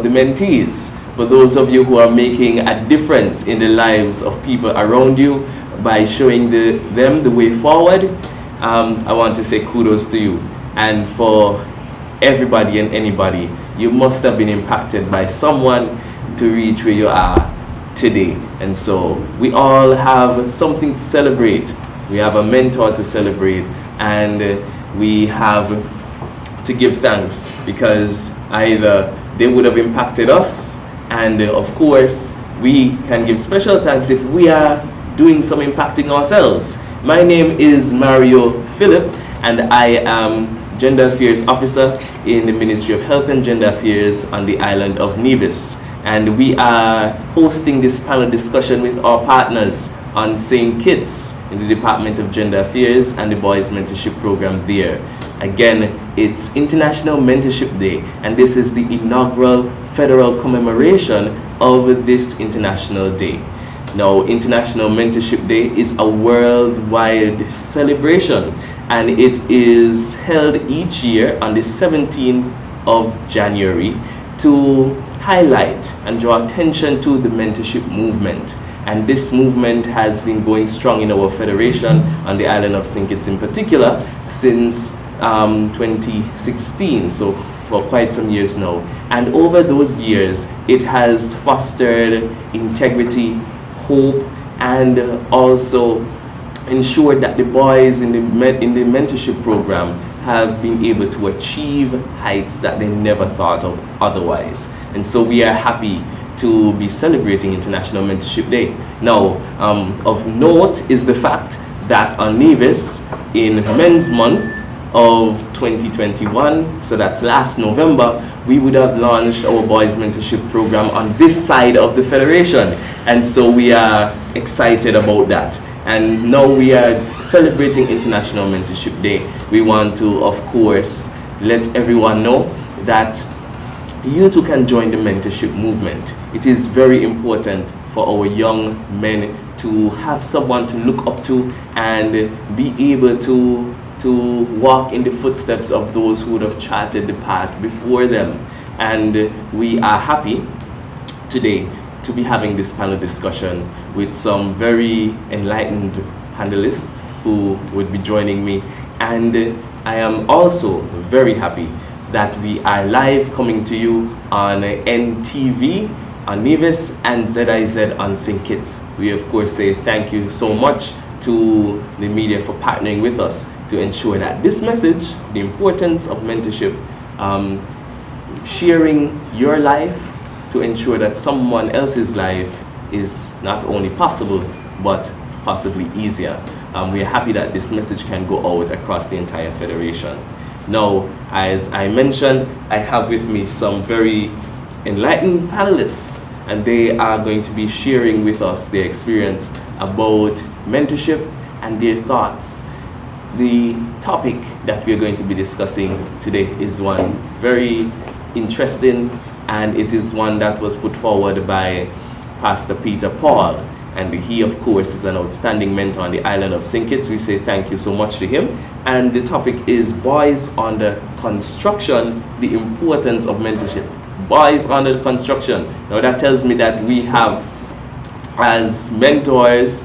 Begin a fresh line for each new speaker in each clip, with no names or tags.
the mentees. For those of you who are making a difference in the lives of people around you by showing them the way forward, I want to say kudos to you. And for everybody and anybody, you must have been impacted by someone to reach where you are today. And so we all have something to celebrate. We have a mentor to celebrate, and we have to give thanks, because either they would have impacted us, and of course we can give special thanks if we are doing some impacting ourselves. My name is Mario Philip, and I am Gender Affairs Officer in the Ministry of Health and Gender Affairs on the island of Nevis. And we are hosting this panel discussion with our partners on St. Kitts in the Department of Gender Affairs and the Boys Mentorship Program there. Again, it's International Mentorship Day, and this is the inaugural federal commemoration of this international day. Now, International Mentorship Day is a worldwide celebration, and it is held each year on the 17th of January to highlight and draw attention to the mentorship movement. And this movement has been going strong in our federation on the island of St. Kitts in particular since 2016, so for quite some years now. And over those years, it has fostered integrity, hope, and also ensured that the boys in the mentorship program have been able to achieve heights that they never thought of otherwise. And so we are happy to be celebrating International Mentorship Day. Now, of note is the fact that on Nevis, in Men's Month of 2021, so that's last November, we would have launched our Boys Mentorship Program on this side of the Federation. And so we are excited about that. And now we are celebrating International Mentorship Day. We want to, of course, let everyone know that you too can join the mentorship movement. It is very important for our young men to have someone to look up to and be able to walk in the footsteps of those who would have charted the path before them. And we are happy today to be having this panel discussion with some very enlightened panelists who would be joining me. And I am also very happy that we are live coming to you on NTV on Nevis and ZIZ on St. Kitts. We of course say thank you so much to the media for partnering with us to ensure that this message, the importance of mentorship, sharing your life to ensure that someone else's life is not only possible but possibly easier. We are happy that this message can go out across the entire Federation. Now, as I mentioned, I have with me some very enlightened panelists, and they are going to be sharing with us their experience about mentorship and their thoughts. The topic that we are going to be discussing today is one very interesting, and it is one that was put forward by Pastor Peter Paul. And he, of course, is an outstanding mentor on the island of St. Kitts. We say thank you so much to him. And the topic is Boys Under Construction, the importance of mentorship. Boys under construction. Now that tells me that we have, as mentors,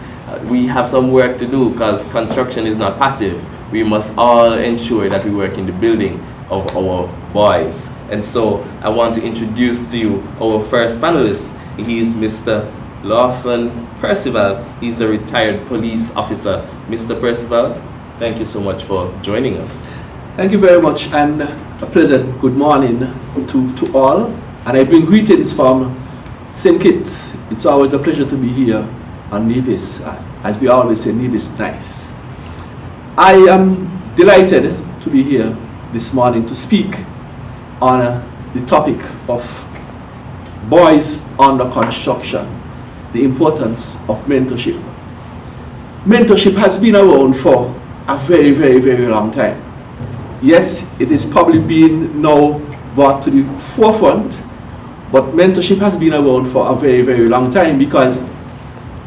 we have some work to do, because construction is not passive. We must all ensure that we work in the building of our boys. And so I want to introduce to you our first panelist. He is Mr. Lawson Percival. He's a retired police officer. Mr. Percival, thank you so much for joining us.
Thank you very much, and a pleasant good morning to all. And I bring greetings from St. Kitts. It's always a pleasure to be here on Nevis. As we always say, Nevis nice. I am delighted to be here this morning to speak on the topic of boys under construction, the importance of mentorship. Mentorship has been around for a very, very, very long time. Yes, it is probably being now brought to the forefront, but mentorship has been around for a very, very long time, because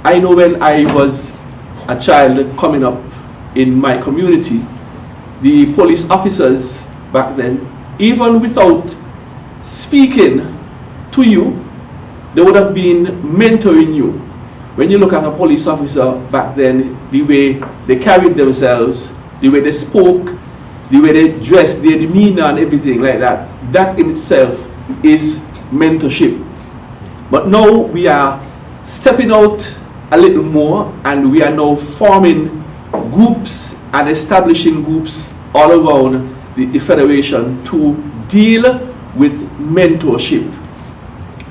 I know when I was a child coming up in my community, the police officers back then, even without speaking, to you, they would have been mentoring you. When you look at a police officer back then, the way they carried themselves, the way they spoke, the way they dressed, their demeanor and everything like that, that in itself is mentorship. But now we are stepping out a little more, and we are now forming groups and establishing groups all around the Federation to deal with mentorship.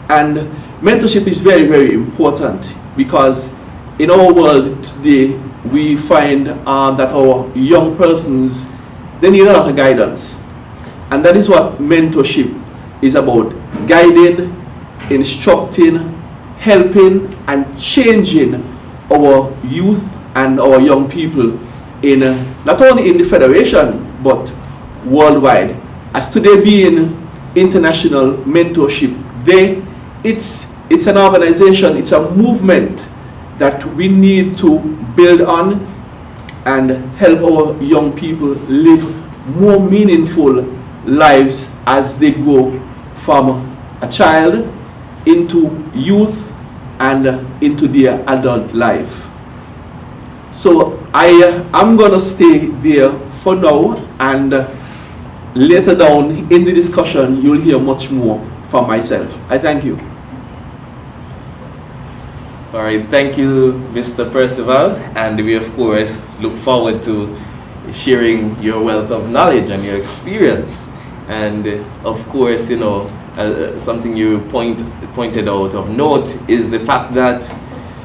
And mentorship is very, very important, because in our world today, we find that our young persons, they need a lot of guidance. And that is what mentorship is about: guiding, instructing, helping, and changing our youth and our young people in not only in the Federation but worldwide. As today being International Mentorship Day, it's an organization, it's a movement that we need to build on and help our young people live more meaningful lives as they grow from a child into youth and into their adult life. So I am going to stay there for now, and later down in the discussion you'll hear much more from myself. I thank you.
All right, thank you, Mr. Percival, and we of course look forward to sharing your wealth of knowledge and your experience. And of course, you know, something you pointed out of note is the fact that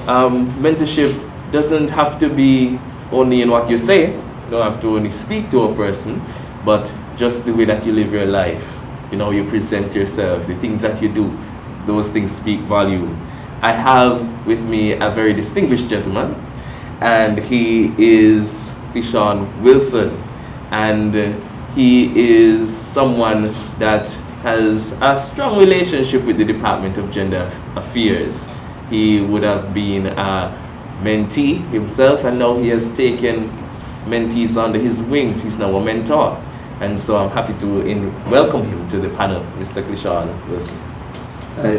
mentorship doesn't have to be only in what you say. You don't have to only speak to a person, but just the way that you live your life. You know, you present yourself, the things that you do, those things speak volume. I have with me a very distinguished gentleman, and he is Desean Wilson, and he is someone that has a strong relationship with the Department of Gender Affairs. He would have been a mentee himself, and now he has taken mentees under his wings. He's now a mentor, and so I'm happy to welcome him to the panel, Mr. Desean Wilson.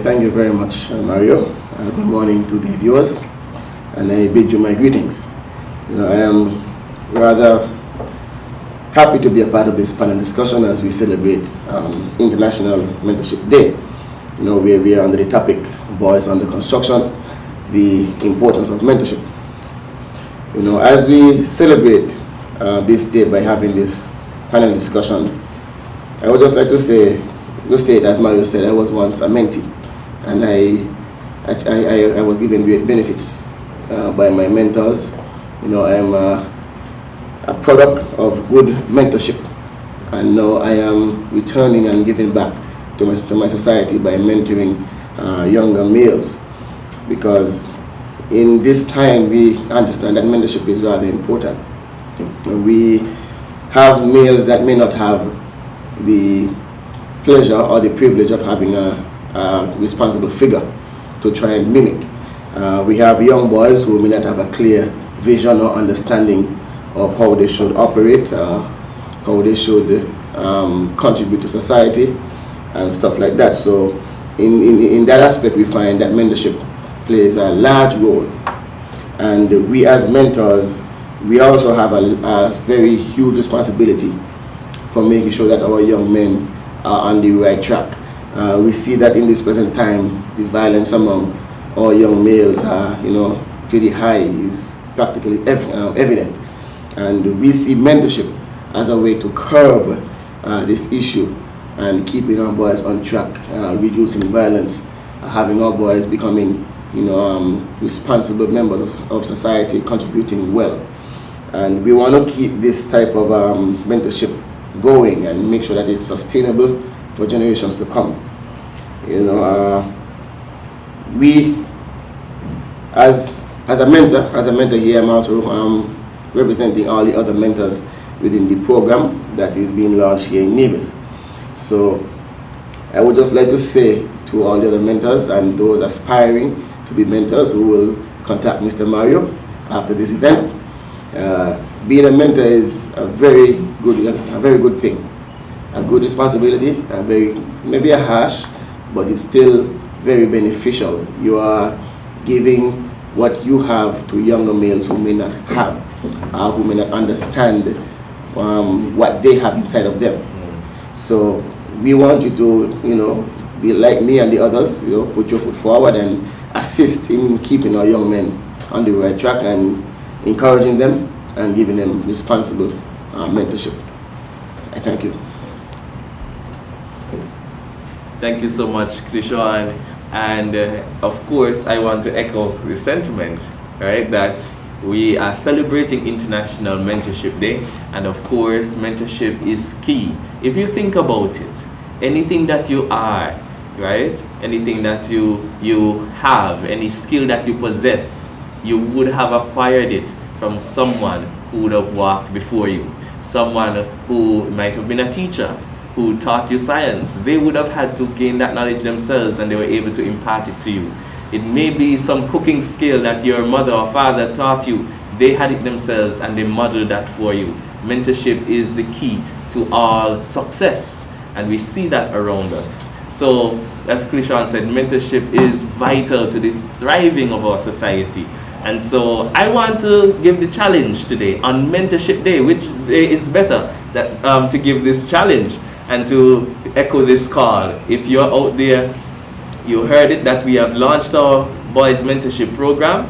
Thank you very much, Mario. Good morning to the viewers, and I bid you my greetings. You know, I am rather happy to be a part of this panel discussion as we celebrate International Mentorship Day. You know, where we are under the topic Boys Under Construction, the importance of mentorship. You know, as we celebrate this day by having this panel discussion, I would just like to say, state, as Mario said, I was once a mentee, and I was given great benefits by my mentors. You know, I am a product of good mentorship, and now I am returning and giving back to my society by mentoring younger males, because in this time we understand that mentorship is rather important. We have males that may not have the pleasure or the privilege of having a responsible figure to try and mimic. We have young boys who may not have a clear vision or understanding of how they should operate, how they should contribute to society and stuff like that. So in that aspect, we find that mentorship plays a large role. And we as mentors, we also have a very huge responsibility for making sure that our young men are on the right track. We see that in this present time, the violence among our young males are, you know, pretty high, is practically evident. And we see mentorship as a way to curb this issue and keeping our boys on track, reducing violence, having our boys becoming, you know, responsible members of society, contributing well. And we want to keep this type of mentorship going and make sure that it's sustainable for generations to come. You know, we, as a mentor here, I'm also representing all the other mentors within the program that is being launched here in Nevis. So I would just like to say to all the other mentors and those aspiring to be mentors who will contact Mr. Mario after this event. Being a mentor is a very good thing, a good responsibility, maybe a harsh, but it's still very beneficial. You are giving what you have to younger males who may not have, who may not understand what they have inside of them. So we want you to, be like me and the others, put your foot forward and assist in keeping our young men on the right track and encouraging them and giving them responsible mentorship. I thank you.
Thank you so much, Desean. And of course, I want to echo the sentiment, right, that we are celebrating International Mentorship Day. And of course, mentorship is key. If you think about it, anything that you are, right, anything that you have, any skill that you possess, you would have acquired it from someone who would have walked before you. Someone who might have been a teacher, who taught you science. They would have had to gain that knowledge themselves, and they were able to impart it to you. It may be some cooking skill that your mother or father taught you. They had it themselves and they modeled that for you. Mentorship is the key to all success, and we see that around us. So, as Desean said, mentorship is vital to the thriving of our society. And so I want to give the challenge today on Mentorship Day. Which day is better to give this challenge and to echo this call? If you're out there, you heard it, that we have launched our Boys Mentorship Program.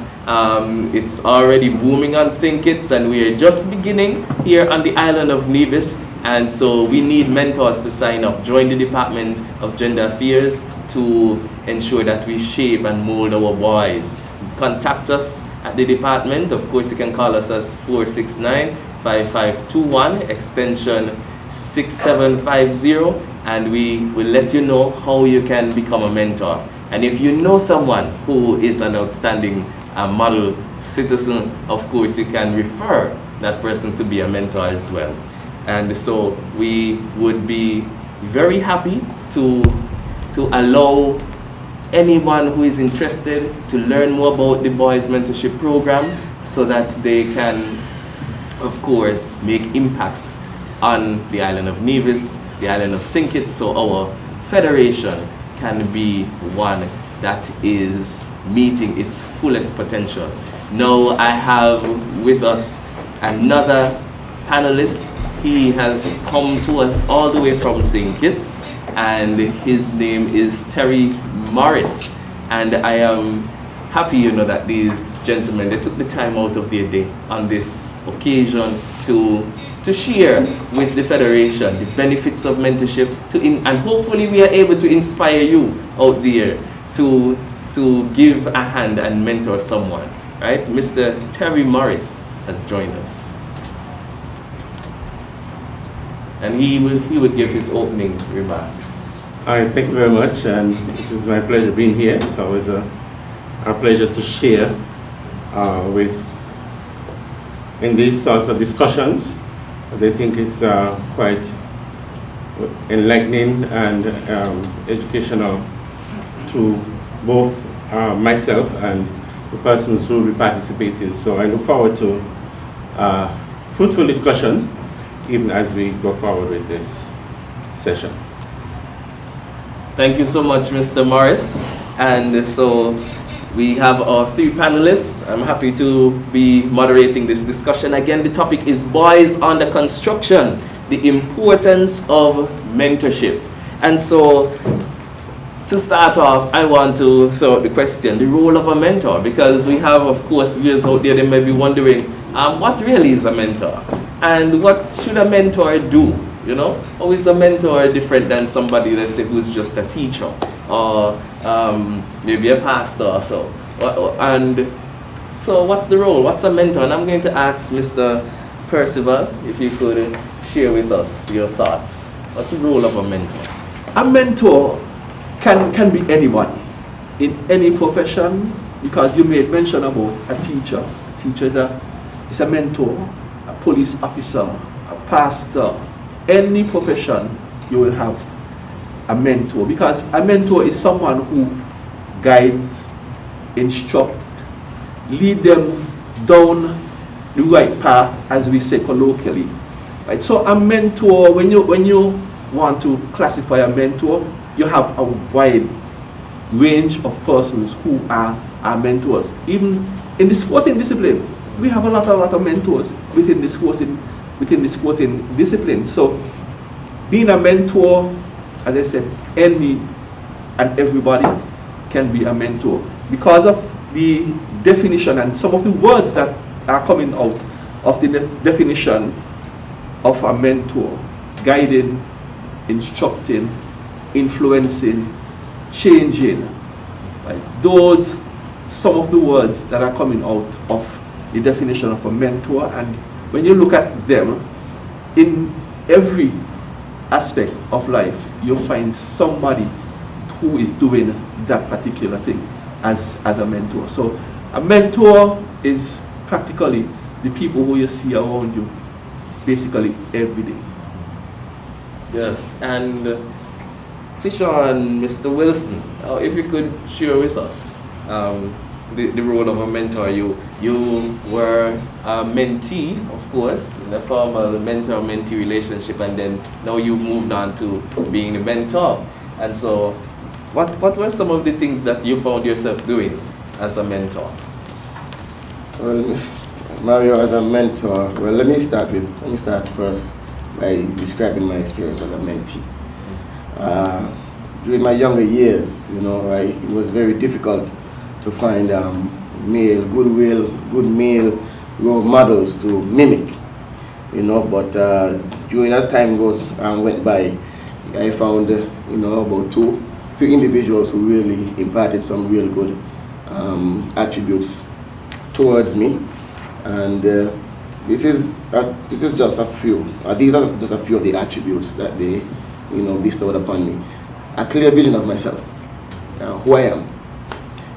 It's already booming on St. Kitts, and we are just beginning here on the island of Nevis. And so we need mentors to sign up. Join the Department of Gender Affairs to ensure that we shape and mold our boys. Contact us at the department. Of course, you can call us at 469-5521, extension 6750, and we will let you know how you can become a mentor. And if you know someone who is an outstanding model citizen, of course, you can refer that person to be a mentor as well. And so we would be very happy to allow anyone who is interested to learn more about the Boys Mentorship Program, so that they can, of course, make impacts on the island of Nevis, the island of St. Kitts, so our federation can be one that is meeting its fullest potential. Now I have with us another panelist. He has come to us all the way from St. Kitts, and his name is Terry Morris. And I am happy, that these gentlemen, they took the time out of their day on this occasion to share with the Federation the benefits of mentorship, and hopefully we are able to inspire you out there to give a hand and mentor someone, right? Mr. Terry Morris has joined us. And he would give his opening remarks.
All right, thank you very much, and it is my pleasure being here. It's always a pleasure to share in these sorts of discussions. I think it's quite enlightening and educational to both myself and the persons who will be participating. So I look forward to fruitful discussion even as we go forward with this session.
Thank you so much, Mr. Morris. And so we have our three panelists. I'm happy to be moderating this discussion. Again, the topic is Boys Under Construction, the importance of mentorship. And so to start off, I want to throw out the question, the role of a mentor, because we have, of course, viewers out there, they may be wondering, what really is a mentor? And what should a mentor do? How is a mentor different than somebody, let's say, who's just a teacher or maybe a pastor or so? And so what's the role? What's a mentor? And I'm going to ask Mr. Percival if you could share with us your thoughts. What's the role of a mentor?
A mentor can be anybody in any profession, because you made mention about a teacher. A teacher is a mentor, a police officer, a pastor. Any profession you will have a mentor, because a mentor is someone who guides, instructs, lead them down the right path, as we say colloquially. Right? So a mentor, when you want to classify a mentor, you have a wide range of persons who are mentors. Even in the sporting discipline, we have a lot of mentors within the sporting discipline. So being a mentor, as I said, any and everybody can be a mentor because of the definition and some of the words that are coming out of the definition of a mentor: guiding, instructing, influencing, changing. Right? Those some of the words that are coming out of the definition of a mentor, and when you look at them in every aspect of life, you'll find somebody who is doing that particular thing as a mentor. So a mentor is practically the people who you see around you basically every day.
Yes, and Desean, Mr. Wilson, if you could share with us the role of a mentor. You were a mentee, of course, in a formal mentor-mentee relationship, and then now you've moved on to being a mentor. And so, what were some of the things that you found yourself doing as a mentor?
Well, Mario, as a mentor, well, let me start first by describing my experience as a mentee. During my younger years, it was very difficult to find good male role models to mimic, but during as time went by, I found, about 2-3 individuals who really imparted some real good attributes towards me, and this is just a few. These are just a few of the attributes that they, bestowed upon me. A clear vision of myself, who I am.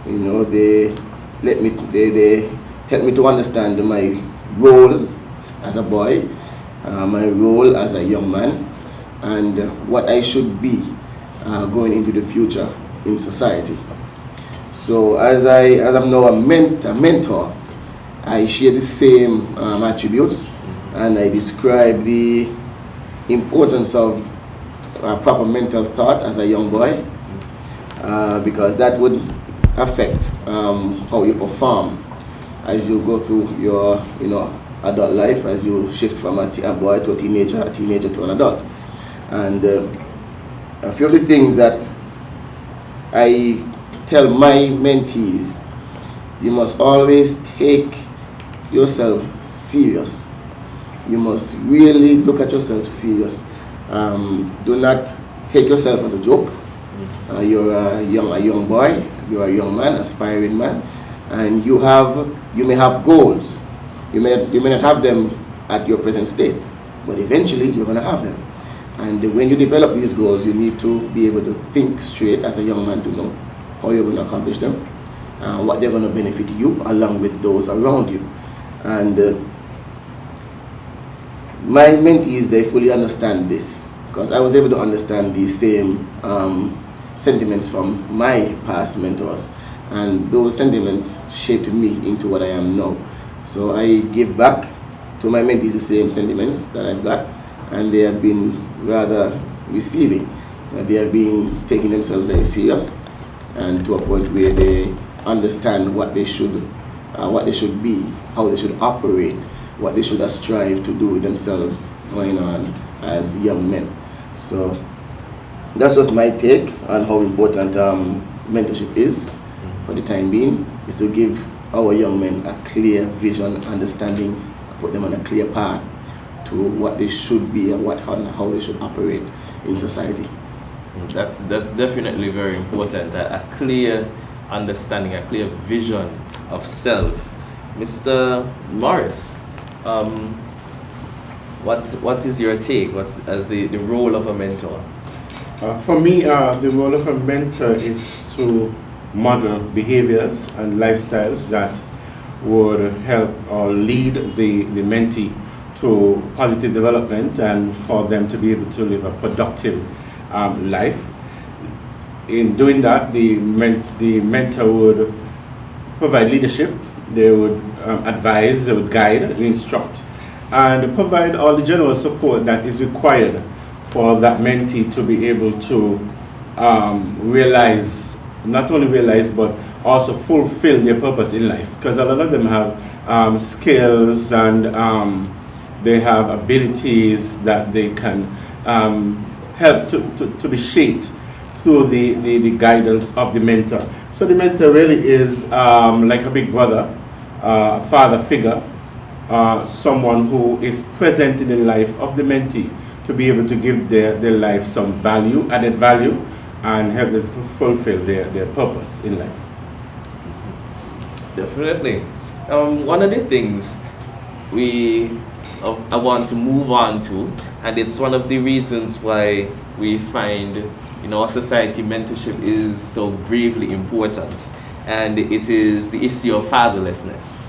They helped me to understand my role as a boy, my role as a young man, and what I should be going into the future in society. So as I'm now a mentor, I share the same attributes, and I describe the importance of proper mental thought as a young boy, because that would affect how you perform as you go through your adult life, as you shift from a boy to a teenager to an adult. And a few of the things that I tell my mentees: you must always take yourself serious. You must really look at yourself serious. Do not take yourself as a joke. You're a young boy, you're a young man, aspiring man, and you may have goals. You may not have them at your present state, but eventually you're going to have them. And when you develop these goals, you need to be able to think straight as a young man to know how you're going to accomplish them, what they're going to benefit you along with those around you. And my mentees, they fully understand this, because I was able to understand these same sentiments from my past mentors, and those sentiments shaped me into what I am now. So I give back to my mentees the same sentiments that I've got, and they have been rather receiving. They have been taking themselves very serious, and to a point where they understand what they should be, how they should operate, what they should strive to do with themselves going on as young men. So that's just my take on how important mentorship is for the time being, is to give our young men a clear vision, understanding, put them on a clear path to what they should be and how they should operate in society.
That's definitely very important. A clear understanding, a clear vision of self. Mr. Morris, what is your take? What's as the role of a mentor?
For me, the role of a mentor is to model behaviors and lifestyles that would help or lead the mentee to positive development, and for them to be able to live a productive life. In doing that, the mentor would provide leadership, they would advise, they would guide, instruct, and provide all the general support that is required for that mentee to be able to realize, not only realize, but also fulfill their purpose in life. Because a lot of them have skills and they have abilities that they can help to be shaped through the guidance of the mentor. So the mentor really is like a big brother, a father figure, someone who is present in the life of the mentee to be able to give their life some value, added value, and help them fulfill their purpose in life.
Definitely. One of the things I want to move on to, and it's one of the reasons why we find in our society mentorship is so gravely important, and it is the issue of fatherlessness,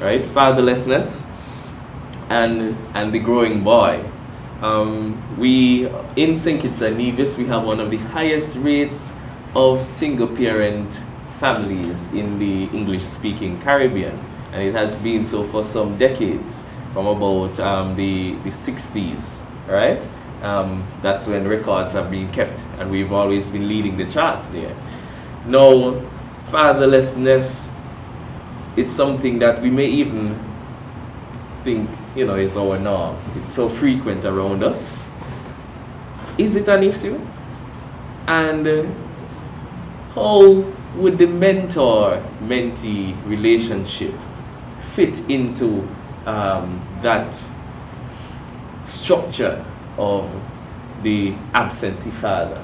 right? Fatherlessness and the growing boy. We in St. Kitts and Nevis, we have one of the highest rates of single parent families in the English-speaking Caribbean, and it has been so for some decades, from about the 60s, right? That's when records have been kept, and we've always been leading the chart there. Now, fatherlessness, it's something that we may even think, is our norm. It's so frequent around us. Is it an issue? And how would the mentor-mentee relationship fit into that structure of the absentee father?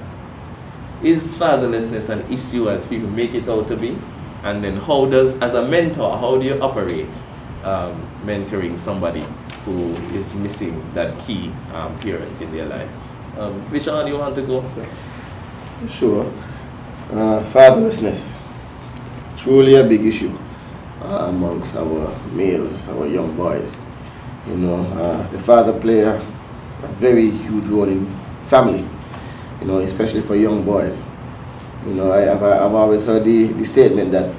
Is fatherlessness an issue as people make it out to be? And then as a mentor, how do you operate mentoring somebody who is missing that key parent in their life? Which one do you want to go, sir?
Sure. Fatherlessness, truly a big issue amongst our males, our young boys. The father play a very huge role in family, especially for young boys. I've always heard the statement that,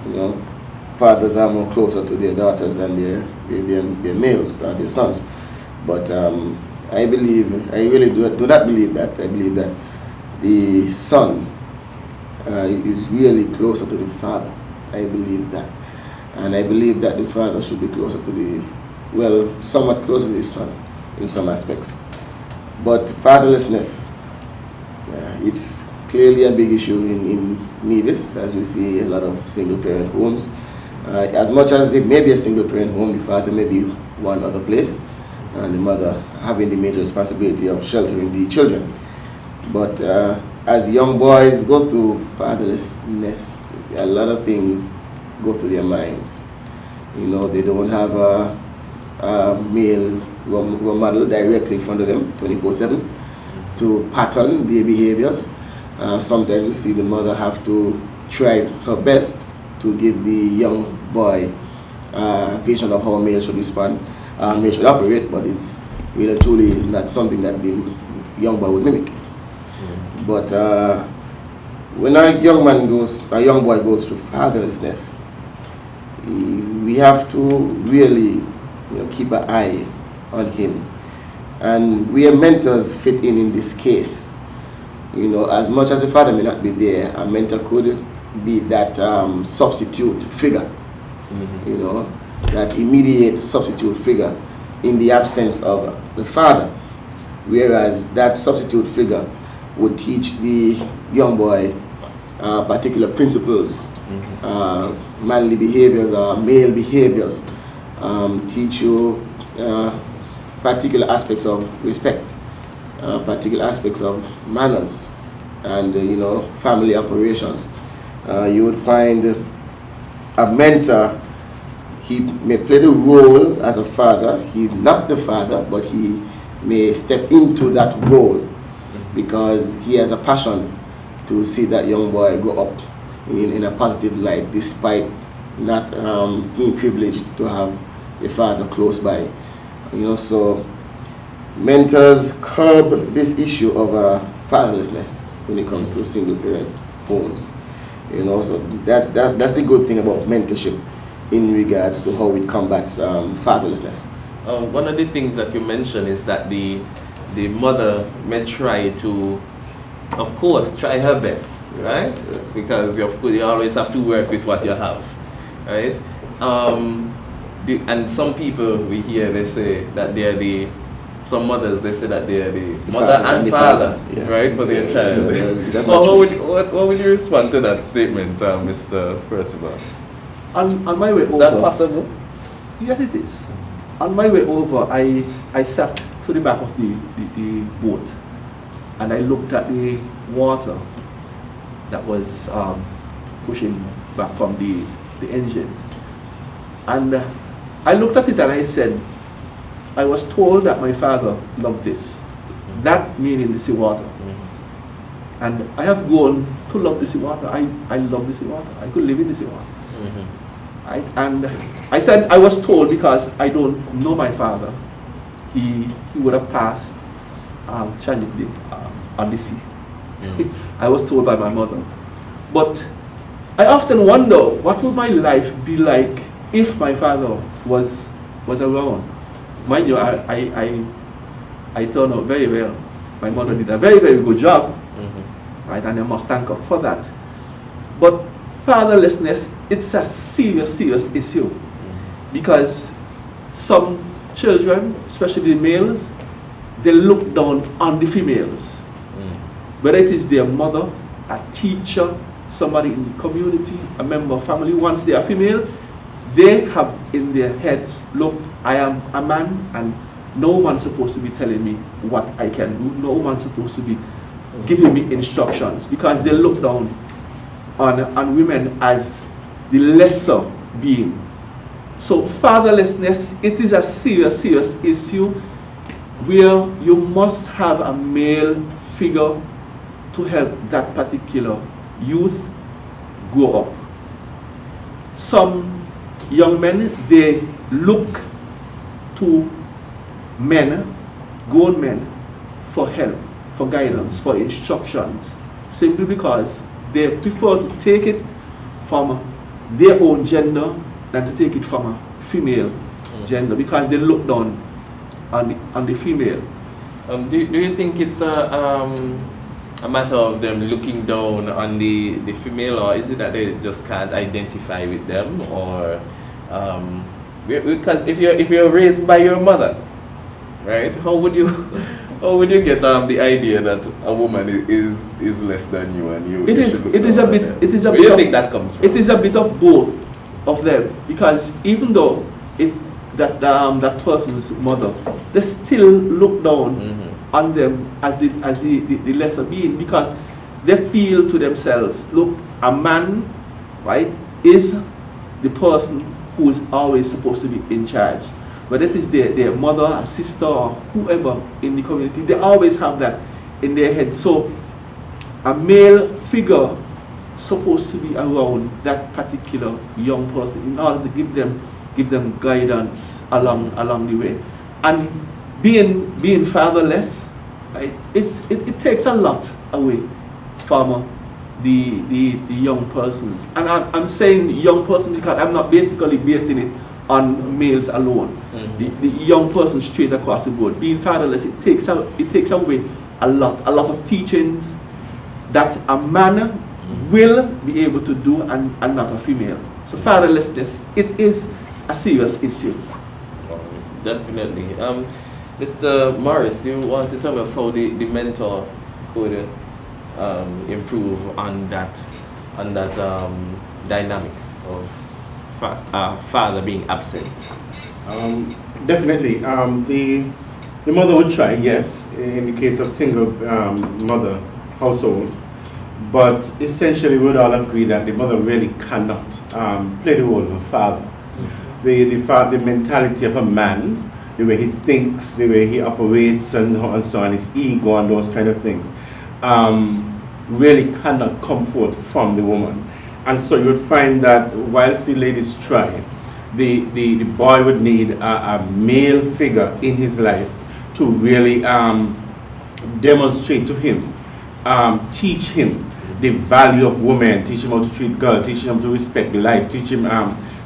fathers are more closer to their daughters than their males, or their sons. But I really do not believe that. I believe that the son is really closer to the father. I believe that. And I believe that the father should be closer to somewhat closer to his son in some aspects. But fatherlessness, it's clearly a big issue in Nevis, as we see a lot of single parent homes. As much as it may be a single parent home, the father may be one other place, and the mother having the major responsibility of sheltering the children. But as young boys go through fatherlessness, a lot of things go through their minds. They don't have a male role model directly in front of them 24/7 to pattern their behaviors. Sometimes you see the mother have to try her best to give the young boy a vision of how a male should respond, male should operate, but it's really truly is not something that the young boy would mimic. But when a young boy goes through fatherlessness, we have to really keep an eye on him. And we are mentors fit in this case. As much as the father may not be there, a mentor could be that substitute figure, that immediate substitute figure in the absence of the father. Whereas that substitute figure would teach the young boy particular principles, manly behaviors or male behaviors, teach you particular aspects of respect, particular aspects of manners, and family operations. You would find a mentor, he may play the role as a father. He's not the father, but he may step into that role because he has a passion to see that young boy grow up in a positive light, despite not being privileged to have a father close by. So mentors curb this issue of fatherlessness when it comes to single parent homes. So that's the good thing about mentorship in regards to how it combats fatherlessness.
One of the things that you mentioned is that the mother may try to of course, try her best, right?
Yes.
Because you always have to work with what you have, right? And some people we hear, they say that some mothers, they say that they are the mother and father,
yeah.
right, for their child.
That's
So what would you respond to that statement, Mr. Percival?
On my way over.
Is that possible?
Yes, it is. On my way over, I sat to the back of the boat and I looked at the water that was pushing back from the engines. And I looked at it and I said, I was told that my father loved this. That meaning the seawater. And I have grown to love the seawater. I love the seawater. I could live in the seawater. Right? And I said I was told because I don't know my father. He would have passed tragically on the sea. I was told by my mother. But I often wonder what would my life be like if my father was around. Mind you, I turned out very well. My mother did a very, very good job, right? And I must thank her for that. But fatherlessness, it's a serious, serious issue because some children, especially the males, they look down on the females. Whether it is their mother, a teacher, somebody in the community, a member of family, once they are female, they have in their heads, look, I am a man and no one's supposed to be telling me what I can do. No one's supposed to be giving me instructions because they look down on women as the lesser being. So fatherlessness, it is a serious, serious issue where you must have a male figure to help that particular youth grow up. Some young men, they look to men, grown men, for help, for guidance, for instructions, simply because they prefer to take it from their own gender than to take it from a female gender because they look down on the female.
Do you think it's a matter of them looking down on the female, or is it that they just can't identify with them, or because if you're raised by your mother, right? How would you get the idea that a woman is less than you and you?
It is a bit.
Where do you think that comes from?
It is a bit of both of them because even though that person's mother, they still look down on them as the lesser being because they feel to themselves, look, a man, right, is the person who is always supposed to be in charge. Whether it is their mother, or sister, or whoever in the community, they always have that in their head. So a male figure supposed to be around that particular young person in order to give them guidance along the way. And being fatherless, right, it takes a lot away from the young persons. And I'm saying young person because I'm not basically basing it on males alone. The young person straight across the board. Being fatherless, it takes away a lot of teachings that a man will be able to do and not a female. So fatherlessness, it is a serious issue.
Definitely. Mr. Morris, you want to tell us how the mentor could improve on that dynamic of father being absent?
Definitely. The mother would try, yes, in the case of single mother households, but essentially we would all agree that the mother really cannot play the role of a father. The mentality of a man, the way he thinks, the way he operates and so on, his ego and those kind of things, really cannot come forth from the woman. And so you would find that whilst the ladies try, the boy would need a male figure in his life to really demonstrate to him, teach him the value of women, teach him how to treat girls, teach him to respect life, teach him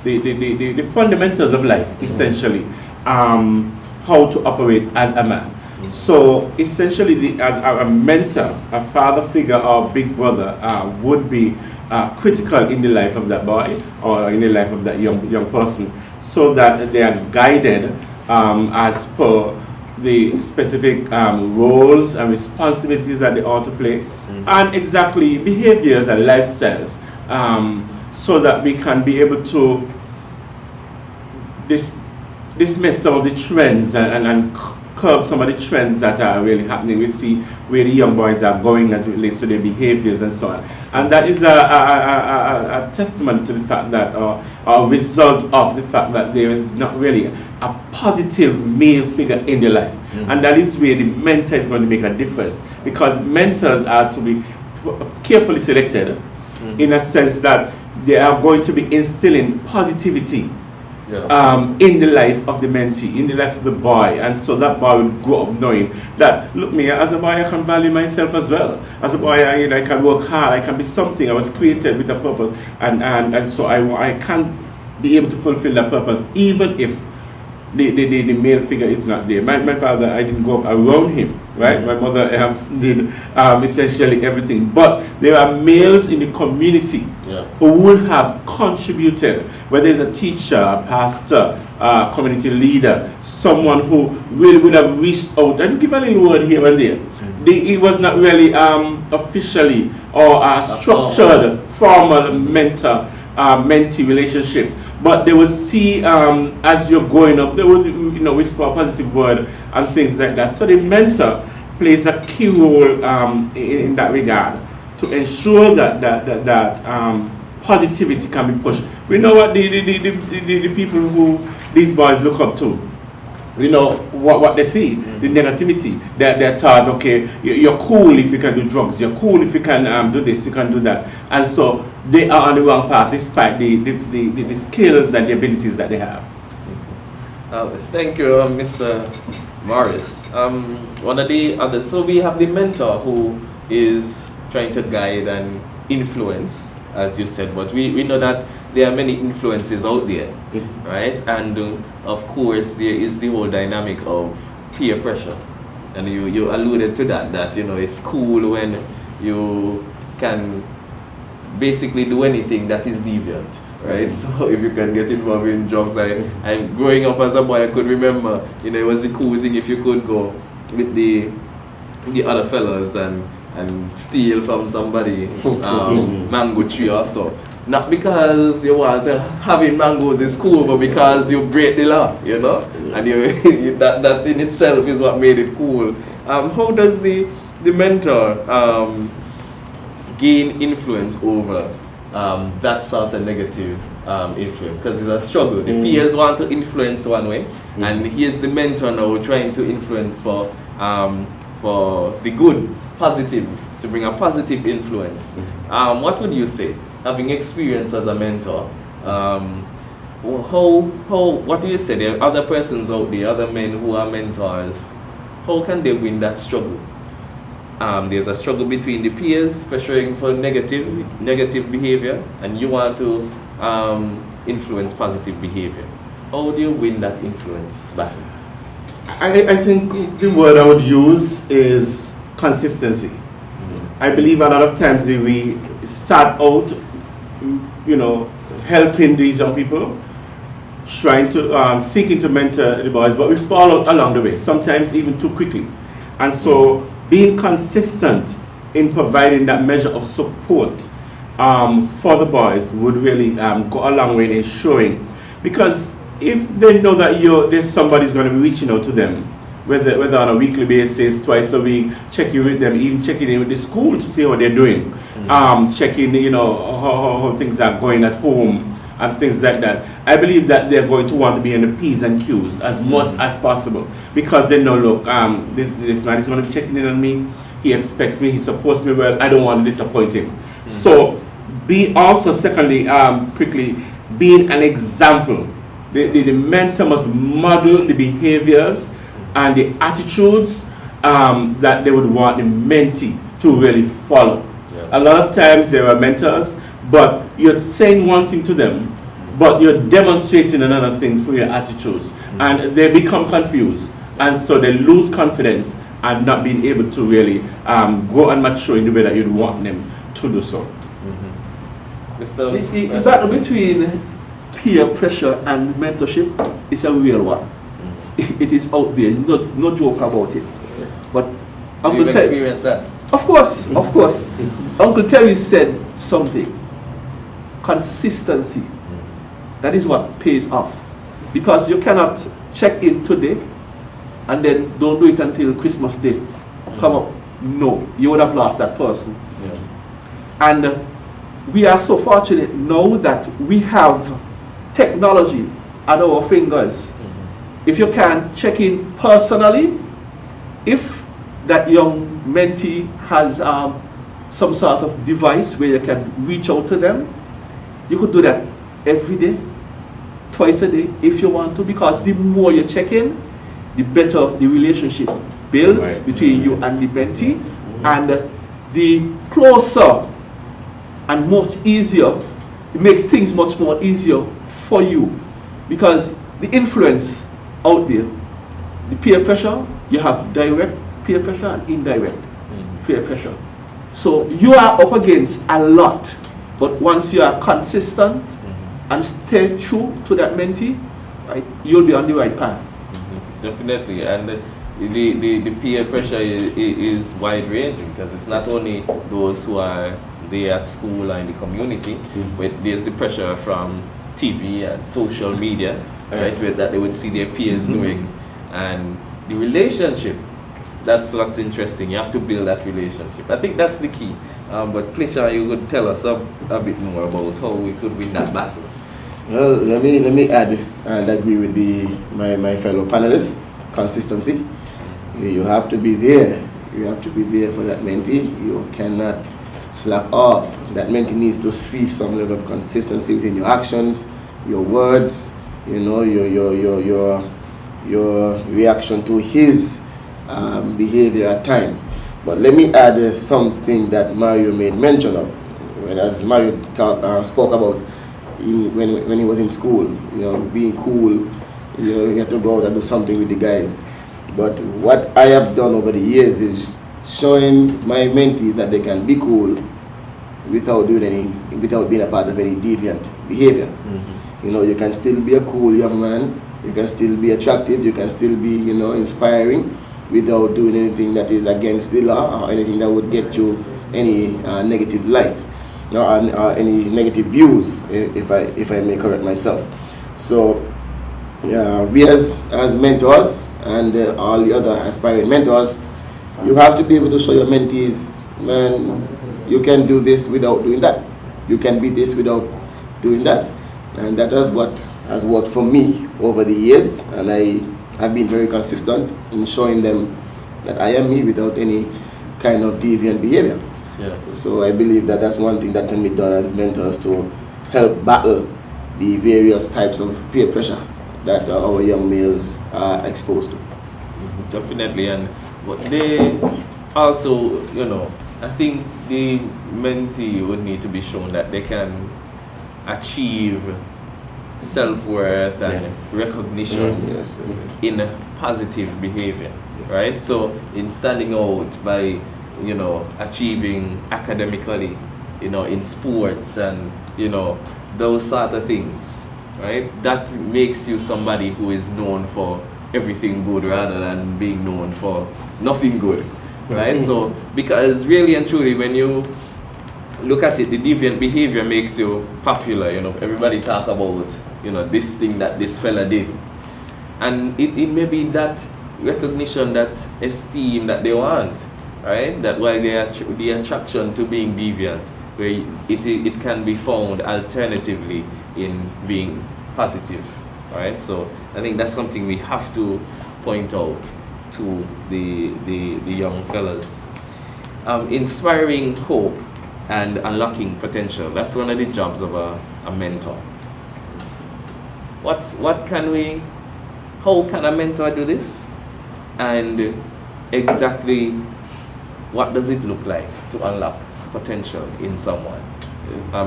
the fundamentals of life, essentially, how to operate as a man. So essentially, as a mentor, a father figure or big brother would be critical in the life of that boy or in the life of that young person, so that they are guided as per the specific roles and responsibilities that they ought to play, and exactly behaviors and lifestyles, so that we can be able to dismiss some of the trends and curb some of the trends that are really happening. We see where the young boys are going as it relates to their behaviors and so on. And that is a testament to the fact that, or a result of the fact that there is not really a positive male figure in their life. And that is where the mentor is going to make a difference, because mentors are to be carefully selected in a sense that they are going to be instilling positivity in the life of the mentee, in the life of the boy, and so that boy will grow up knowing that, look, me as a boy I can value myself as well. As a boy I can work hard, I can be something. I was created with a purpose, and so I can be able to fulfill that purpose even if the male figure is not there. My father, I didn't grow up around him, right? My mother did essentially everything. But there are males in the community who would have contributed, whether it's a teacher, a pastor, a community leader, someone who really would have reached out and give a little word here and there. It was not really officially or a structured formal mentor-mentee relationship. But they would see as you're growing up, they would whisper a positive word and things like that. So the mentor plays a key role in that regard to ensure that positivity can be pushed. We know what the people who these boys look up to. We know what they see, the negativity. They're taught, okay, you're cool if you can do drugs, you're cool if you can do this, you can do that. And so they are on the wrong path despite the skills and the abilities that they have.
Thank you, Mr. Morris. One of the others, so we have the mentor who is trying to guide and influence, as you said, but we know that there are many influences out there, right? And of course, there is the whole dynamic of peer pressure. And you alluded to that it's cool when you can basically do anything that is deviant, right? So if you can get involved in drugs, I growing up as a boy, I could remember, it was a cool thing if you could go with the other fellas and steal from somebody mango tree or so. Not because you want having mangoes is cool, but because you break the law, and that in itself is what made it cool. How does the mentor gain influence over that sort of negative influence? Because it's a struggle. The peers want to influence one way, and here's the mentor now trying to influence for the good, positive, to bring a positive influence. What would you say, having experience as a mentor? What do you say? There are other persons out there, other men who are mentors. How can they win that struggle? There's a struggle between the peers pressuring for negative behavior, and you want to influence positive behavior. How do you win that influence battle?
I think the word I would use is consistency. I believe a lot of times we start out, helping these young people, trying to seeking to mentor the boys, but we fall out along the way, sometimes even too quickly. And so being consistent in providing that measure of support for the boys would really go a long way in ensuring, because if they know that there's somebody who's going to be reaching out to them, whether on a weekly basis, twice a week, checking with them, even checking in with the school to see how they're doing, checking, how things are going at home and things like that. I believe that they're going to want to be in the P's and Q's as much as possible, because they know, look, this man is going to be checking in on me, he expects me, he supports me well, I don't want to disappoint him. So be also, secondly, quickly, being an example. The mentor must model the behaviors and the attitudes that they would want the mentee to really follow. A lot of times there are mentors, but you're saying one thing to them, but you're demonstrating another thing through your attitudes, and they become confused. and so they lose confidence and not being able to really go and mature in the way that you'd want them to do so.
The battle between peer pressure and mentorship is a real one. It is out there, no joke about it. But
Uncle Terry experienced that.
Of course. Uncle Terry said something. Consistency. That is what pays off. Because you cannot check in today and then don't do it until Christmas Day. Come up. No, you would have lost that person. And we are so fortunate now that we have technology at our fingers. If you can check in personally, if that young mentee has some sort of device where you can reach out to them, you could do that every day, twice a day if you want to, because the more you check in, the better the relationship builds between you and the mentee, and the closer and much easier, it makes things much more easier for you, because the influence out there, the peer pressure, you have direct peer pressure and indirect peer pressure. So you are up against a lot, but once you are consistent and stay true to that mentee, right, you'll be on the right path.
Definitely, and the peer pressure is wide ranging, because it's not only those who are there at school and in the community, but there's the pressure from TV and social media, right, where that they would see their peers doing, and the relationship. That's what's interesting. You have to build that relationship. I think that's the key. But Clisha, you could tell us a bit more about how we could win that battle.
Well, let me add and agree with my fellow panelists. Consistency. You have to be there. You have to be there for that mentee. You cannot slack off. That mentee needs to see some level of consistency within your actions, your words, your reaction to his behavior at times. But let me add something that Mario made mention of. As Mario spoke about when he was in school, being cool, you have to go out and do something with the guys. But what I have done over the years is showing my mentees that they can be cool without being a part of any deviant behavior. You can still be a cool young man, you can still be attractive, you can still be, inspiring, without doing anything that is against the law or anything that would get you any negative light or any negative views, if I may correct myself. So we as mentors and all the other aspiring mentors, you have to be able to show your mentees, man, you can do this without doing that. You can be this without doing that. And that is what has worked for me over the years, and I have been very consistent in showing them that I am me without any kind of deviant behavior. So I believe that that's one thing that can be done as mentors to help battle the various types of peer pressure that our young males are exposed to.
Definitely, and but they also, I think the mentee would need to be shown that they can achieve self-worth and recognition in positive behavior, right? So in standing out by, achieving academically, in sports and, those sort of things, right? That makes you somebody who is known for everything good rather than being known for nothing good, right? So, because really and truly, when you look at it, the deviant behavior makes you popular, everybody talk about, this thing that this fella did. And it may be that recognition, that esteem that they want, right? That why the attraction to being deviant, where it can be found alternatively in being positive, right? So I think that's something we have to point out to the young fellas. Inspiring hope and unlocking potential. That's one of the jobs of a mentor. How can a mentor do this? And exactly what does it look like to unlock potential in someone?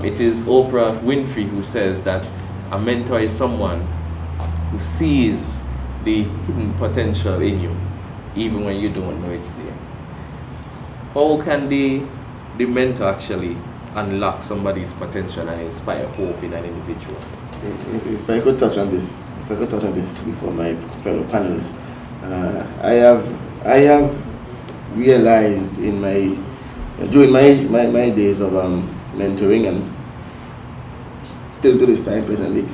It is Oprah Winfrey who says that a mentor is someone who sees the hidden potential in you, even when you don't know it's there. How can the mentor actually unlock somebody's potential and inspire hope in an individual?
If I could touch on this, before my fellow panelists, I have realized during my days of mentoring, and still to this time presently,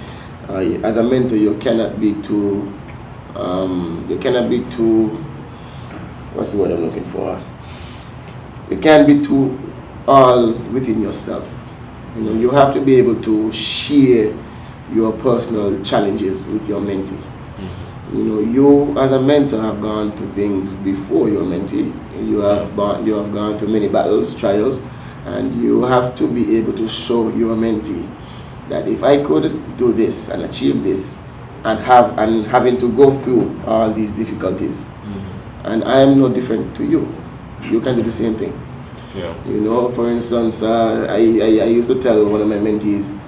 as a mentor, you cannot be too, what's the word I'm looking for? You can't be too all within yourself. You know, you have to be able to share your personal challenges with your mentee. Mm-hmm. You know, you as a mentor have gone through things before your mentee. You have gone through many battles, trials, and you have to be able to show your mentee that if I could do this and achieve this, and having to go through all these difficulties, mm-hmm. and I am no different to you. You can do the same thing. Yeah. You know, for instance, I used to tell one of my mentees,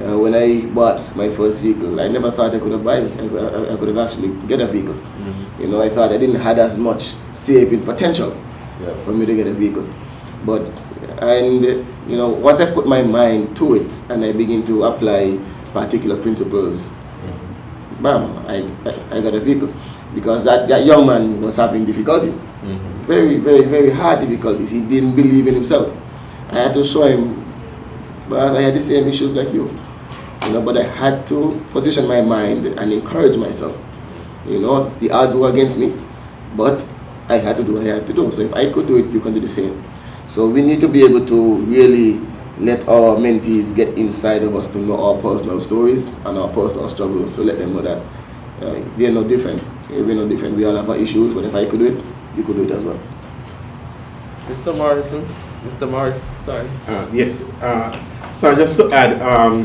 when I bought my first vehicle, I never thought I could have actually get a vehicle. Mm-hmm. You know, I thought I didn't have as much saving potential for me to get a vehicle. But, you know, once I put my mind to it and I begin to apply particular principles, mm-hmm. bam, I got a vehicle. Because that young man was having difficulties. Mm-hmm. Very, very, very hard difficulties. He didn't believe in himself. I had to show him, because I had the same issues like you. You know, but I had to position my mind and encourage myself. You know, the odds were against me, but I had to do what I had to do. So if I could do it, you can do the same. So we need to be able to really let our mentees get inside of us to know our personal stories and our personal struggles, to let them know that they're no different. We're no different. We all have our issues, but if I could do it, you could do it as well.
Mr. Morris, sorry.
Yes. So just to add,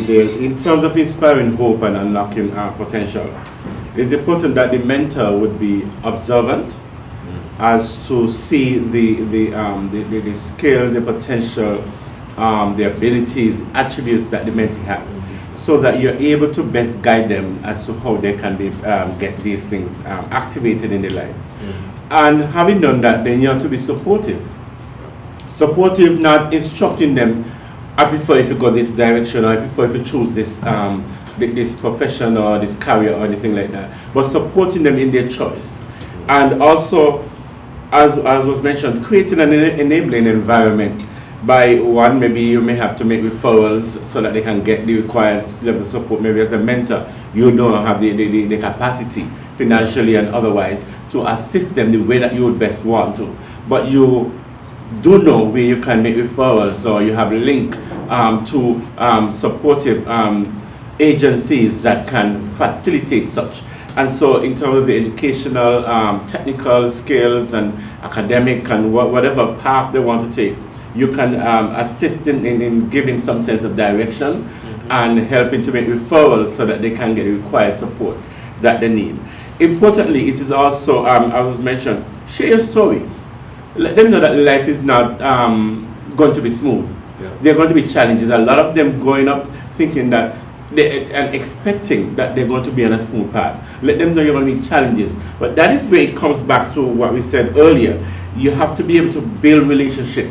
in terms of inspiring hope and unlocking potential, it's important that the mentor would be observant as to see the skills, the potential, the abilities, attributes that the mentee has, so that you're able to best guide them as to how they can be, get these things activated in their life. And having done that, then you have to be supportive. Supportive, not instructing them, I prefer if you go this direction, or I prefer if you choose this this profession or this career or anything like that, but supporting them in their choice. And also, as was mentioned, creating an enabling environment. By one, maybe you may have to make referrals so that they can get the required level of support. Maybe as a mentor, you don't have the capacity financially and otherwise to assist them the way that you would best want to. But you do know where you can make referrals, or you have a link to supportive agencies that can facilitate such. And so in terms of the educational, technical skills and academic and whatever path they want to take, you can assist in giving some sense of direction, mm-hmm. and helping to make referrals so that they can get the required support that they need. Importantly, it is also, as mentioned, share your stories. Let them know that life is not going to be smooth. Yeah. There are going to be challenges. A lot of them growing up thinking that and expecting that they're going to be on a smooth path. Let them know you're going to be challenges. But that is where it comes back to what we said earlier. You have to be able to build relationship,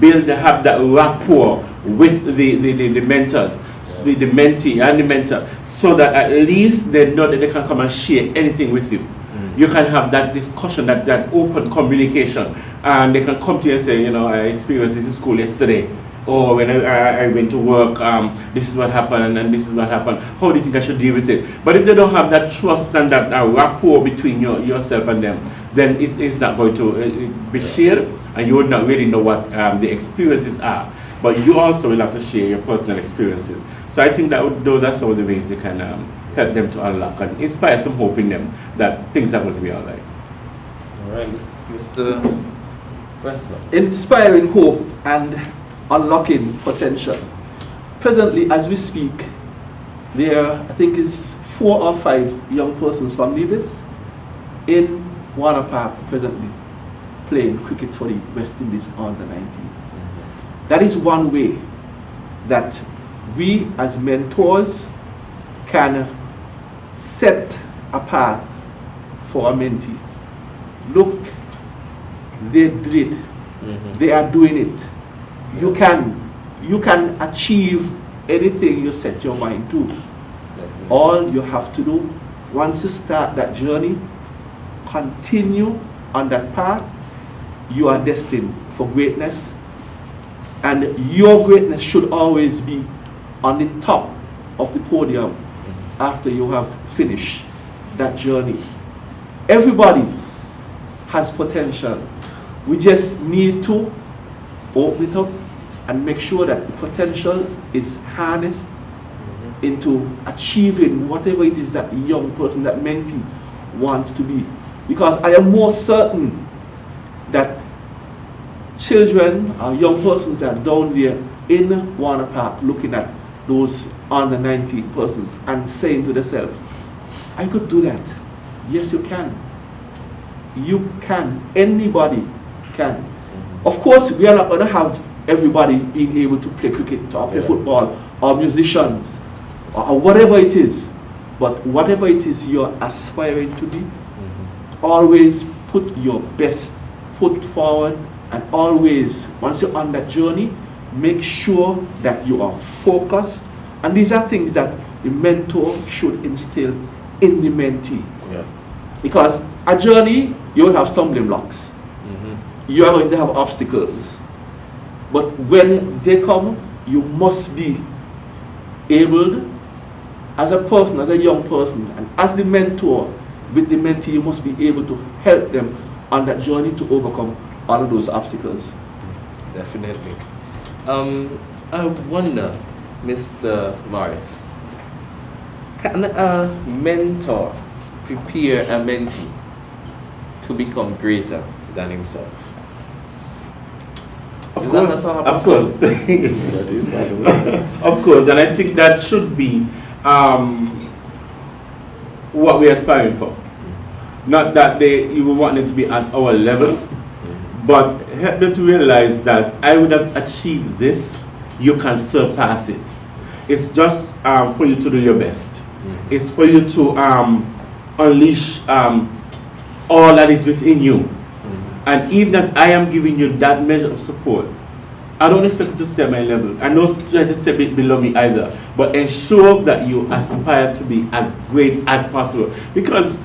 have that rapport with the mentors, the mentee and the mentor, so that at least they know that they can come and share anything with you. You can have that discussion, that open communication, and they can come to you and say, you know, I experienced this in school yesterday, or when I went to work, this is what happened, and this is what happened. How do you think I should deal with it? But if they don't have that trust and that rapport between yourself and them, then it's not going to be shared, and you would not really know what the experiences are. But you also will have to share your personal experiences. So I think that those are some of the ways you can help them to unlock and inspire some hope in them that things are going to be all right.
All right, Mr. Westman.
Inspiring hope and unlocking potential. Presently, as we speak, there I think is 4 or 5 young persons from Nevis in Warner Park presently playing cricket for the West Indies under 19. Mm-hmm. That is one way that we as mentors can set a path for a mentee. Look, they did it. They are doing it. You can achieve anything you set your mind to. All you have to do, once you start that journey, continue on that path. You are destined for greatness, and your greatness should always be on the top of the podium after you have finished that journey. Everybody has potential. We just need to open it up and make sure that the potential is harnessed into achieving whatever it is that the young person, that mentee, wants to be. Because I am more certain that children or young persons are down there in Warner Park looking at those under 19 persons and saying to themselves, I could do that. Yes, you can. You can. Anybody can. Of course, we are not going to have everybody being able to play cricket or play football or musicians or whatever it is. But whatever it is you're aspiring to be, always put your best foot forward, and always, once you're on that journey, make sure that you are focused. And these are things that the mentor should instill in the mentee. Because a journey, you will have stumbling blocks. You are going to have obstacles. But when they come, you must be able, as a person, as a young person, and as the mentor with the mentee, you must be able to help them on that journey to overcome all of those obstacles.
Definitely. I wonder, Mr. Morris, can a mentor prepare a mentee to become greater than himself?
Of course.
That is possible.
Of course, and I think that should be what we're aspiring for. Not that you will want them to be at our level, but help them to realize that I would have achieved this, you can surpass it. It's just for you to do your best. It's for you to unleash all that is within you. And even as I am giving you that measure of support, I don't expect you to stay at my level. I don't try to stay a bit below me either. But ensure that you aspire to be as great as possible. Because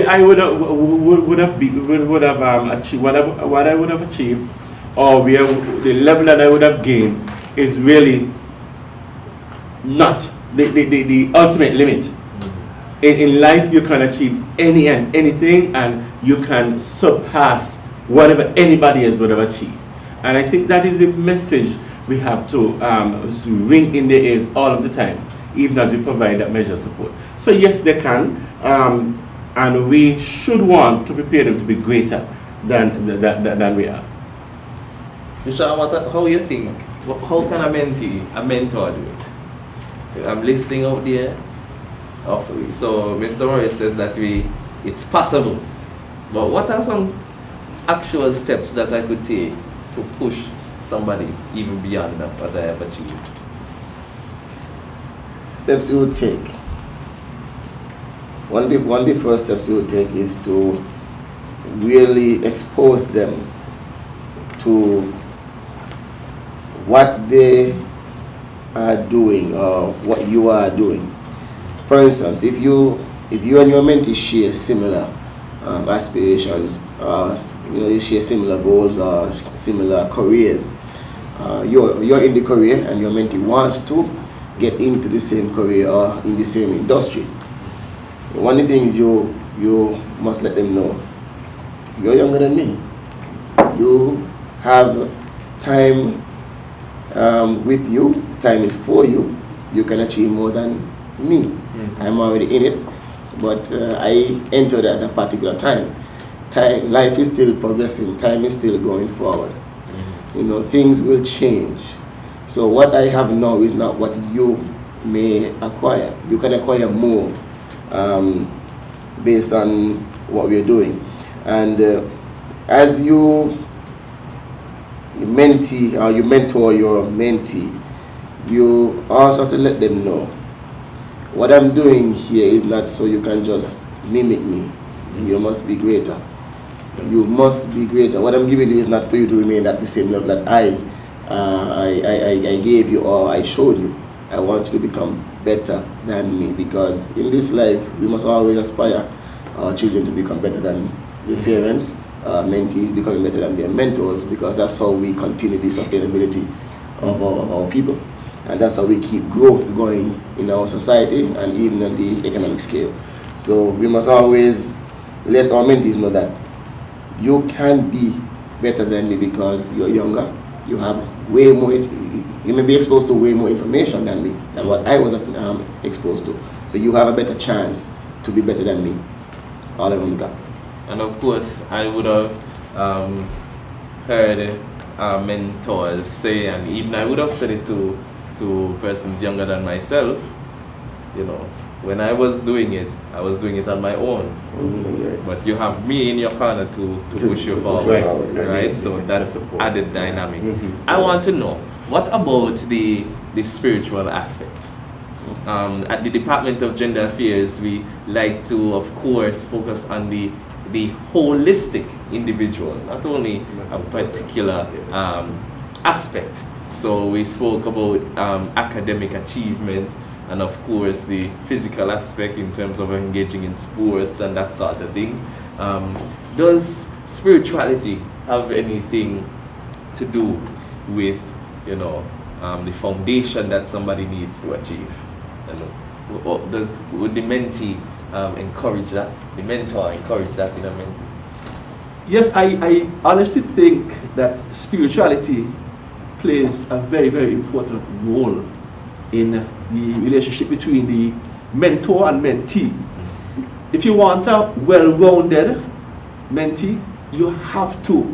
I would have achieved what I would have achieved, or the level that I would have gained is really not the ultimate limit. In life, you can achieve any and anything, and you can surpass whatever anybody else would have achieved. And I think that is the message we have to ring in their ears all of the time, even as we provide that measure of support. So yes, they can, and we should want to prepare them to be greater than we are.
Mr. How you think? How can a mentor do it? I'm listening out there. So Mr. Morris says that it's possible. But what are some actual steps that I could take to push somebody even beyond what I have achieved?
Steps you would take. One of the first steps you would take is to really expose them to what they are doing or what you are doing. For instance, if you and your mentee share similar aspirations, you share similar goals or similar careers, you're in the career and your mentee wants to get into the same career or in the same industry. One of the things you must let them know, you're younger than me. You have time with you, time is for you. You can achieve more than me. I'm already in it, but I entered at a particular time. Life is still progressing, time is still going forward. Things will change. So what I have now is not what you may acquire. You can acquire more based on what we're doing. And as you mentee or you mentor your mentee, you also have to let them know what I'm doing here is not so you can just mimic me. You must be greater. You must be greater. What I'm giving you is not for you to remain at the same level that I gave you or I showed you. I want you to become better than me, because in this life we must always aspire our children to become better than their parents, mentees becoming better than their mentors, because that's how we continue the sustainability of our people, and that's how we keep growth going in our society and even on the economic scale. So we must always let our mentees know that you can be better than me because you're younger, you have way more, you may be exposed to way more information than me, than what I was exposed to. So you have a better chance to be better than me. All around that.
And of course, I would have heard mentors say, and even I would have said it to persons younger than myself, you know, when I was doing it on my own.
Mm-hmm.
But you have me in your corner to push you forward, right? So that's added dynamic. I want to know, what about the spiritual aspect? At the Department of Gender Affairs, we like to, of course, focus on the holistic individual, not only a particular aspect. So we spoke about academic achievement, and of course the physical aspect in terms of engaging in sports and that sort of thing. Does spirituality have anything to do with, you know, the foundation that somebody needs to achieve? And would the mentee encourage that? The mentor encourage that in a mentee?
Yes, I honestly think that spirituality plays a very, very important role in the relationship between the mentor and mentee. If you want a well-rounded mentee, you have to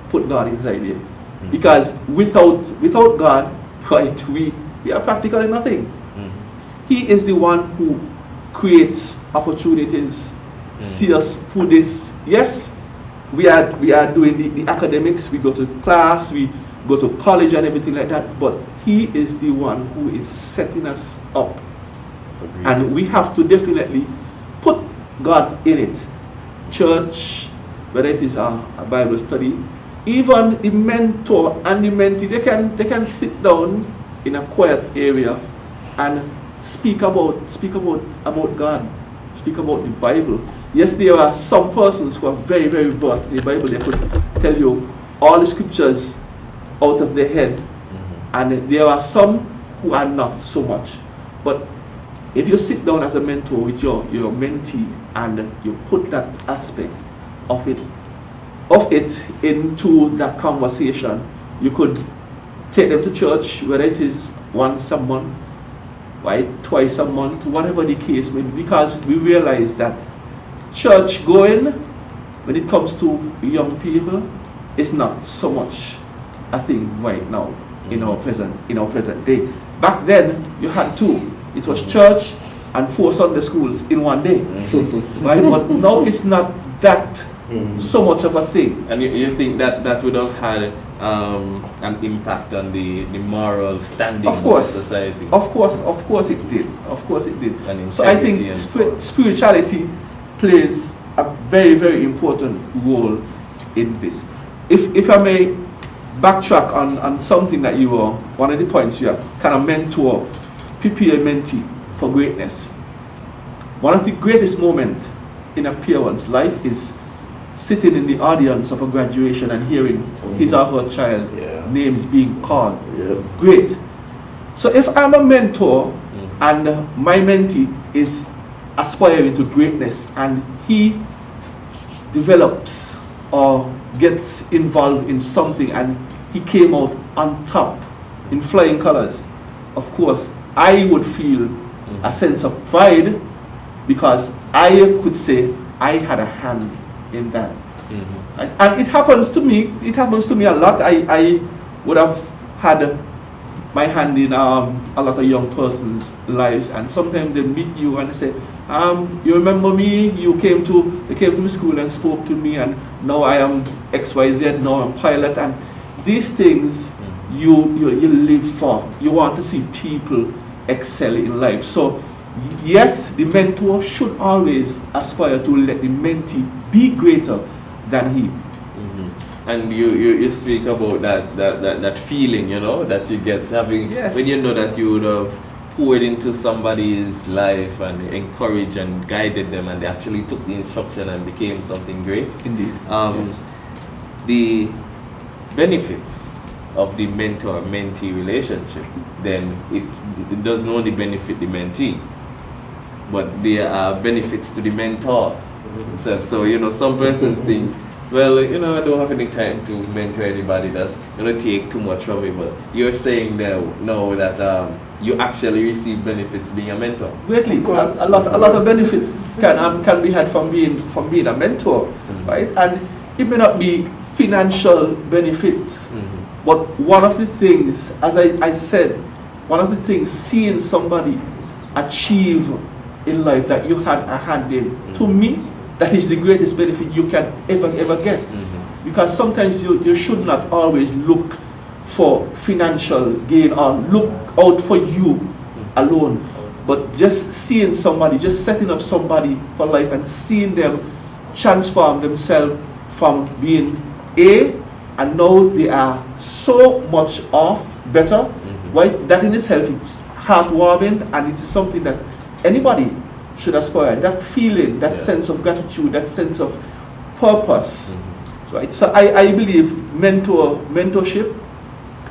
put God inside you. Because without God, right, we are practically nothing. He is the one who creates opportunities, see us through this. Yes, we are doing the academics, we go to class, we go to college and everything like that, but He is the one who is setting us up.
Agreed.
And we have to definitely put God in it. Church, whether it is a Bible study, even the mentor and the mentee, they can sit down in a quiet area and speak about God, speak about the Bible. Yes, there are some persons who are very, very versed in the Bible. They could tell you all the scriptures out of their head, and there are some who are not so much. But if you sit down as a mentor with your mentee and you put that aspect of it into that conversation, you could take them to church, whether it is once a month, right, twice a month, whatever the case may be, because we realize that church going, when it comes to young people, is not so much a thing right now in our present day. Back then, you had two. It was church and 4 Sunday schools in one day, right? But now it's not that so much of a thing.
And you think that would have had an impact on the moral standing of society?
Of course it did.
And
so I think spirituality plays a very, very important role in this. If I may backtrack on something that you were, one of the points you kind of mentor, prepare mentee for greatness. One of the greatest moments in a parent's life is sitting in the audience of a graduation and hearing his or her child names being called. Great. So if I'm a mentor and my mentee is aspiring to greatness and he develops or gets involved in something and he came out on top in flying colors, of course I would feel a sense of pride, because I could say I had a hand in that. And it happens to me a lot. I would have had my hand in a lot of young persons' lives, and sometimes they meet you and they say, you remember me, they came to my school and spoke to me, and now I am XYZ, now I'm pilot, and these things you live for. You want to see people excel in life. So yes, the mentor should always aspire to let the mentee be greater than he.
And you speak about that feeling, you know, that you get having when you know that you would have poured into somebody's life and encouraged and guided them, and they actually took the instruction and became something great.
Indeed.
The benefits of the mentor-mentee relationship, then it doesn't only benefit the mentee, but there are benefits to the mentor himself. So, you know, some persons think, well, you know, I don't have any time to mentor anybody, that's going to take too much from me. But you're saying now that you actually receive benefits being a mentor.
Greatly, a lot of benefits can be had from being a mentor, right? And it may not be financial benefits, but one of the things, as I said, one of the things, seeing somebody achieve in life that you had a hand in, to me, that is the greatest benefit you can ever get. Because sometimes you should not always look for financial gain or look out for you alone. But just seeing somebody, just setting up somebody for life and seeing them transform themselves from being A, and now they are so much off, better, right? That in itself, it's heartwarming, and it is something that anybody should aspire. That feeling, that sense of gratitude, that sense of purpose, right? So I believe mentorship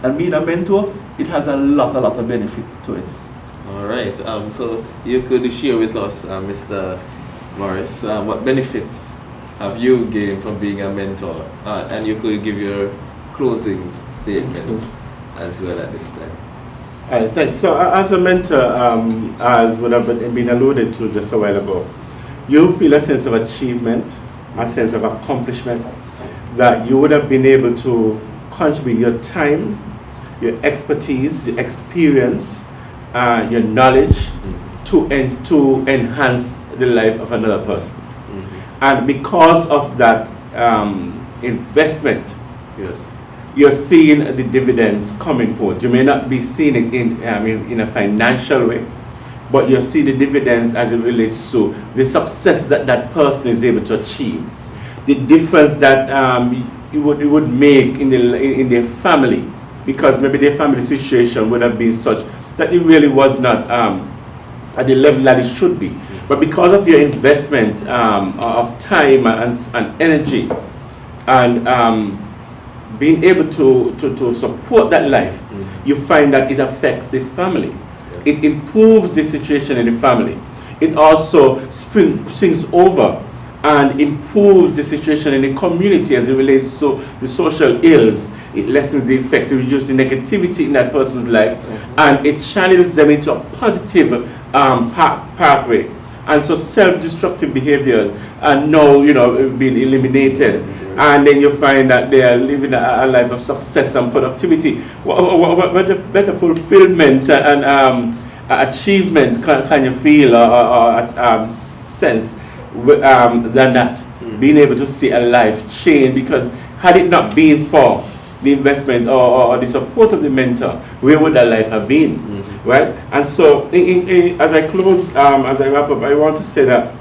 and being a mentor, it has a lot of benefit to it.
All right. So you could share with us, Mr. Morris, what benefits have you gained from being a mentor? And you could give your closing statement as well at this time.
Thanks. So as a mentor, as would have been alluded to just a while ago, you feel a sense of achievement, a sense of accomplishment, that you would have been able to contribute your time, your expertise, your experience, your knowledge to enhance the life of another person. And because of that investment, you're seeing the dividends coming forth. You may not be seeing it in a financial way, but you're seeing the dividends as it relates to the success that that person is able to achieve, the difference that it would make in their family, because maybe their family situation would have been such that it really was not at the level that it should be. But because of your investment of time and energy and being able to support that life, you find that it affects the family. It improves the situation in the family. It also swings over and improves the situation in the community as it relates to the social ills. It lessens the effects, it reduces the negativity in that person's life, and it channels them into a positive pathway. And so self-destructive behaviors are now, being eliminated. And then you find that they are living a life of success and productivity. What a better fulfillment and achievement can you feel or sense than that? Being able to see a life change, because had it not been for the investment or the support of the mentor, where would that life have been? Right? And so as I close, as I wrap up, I want to say that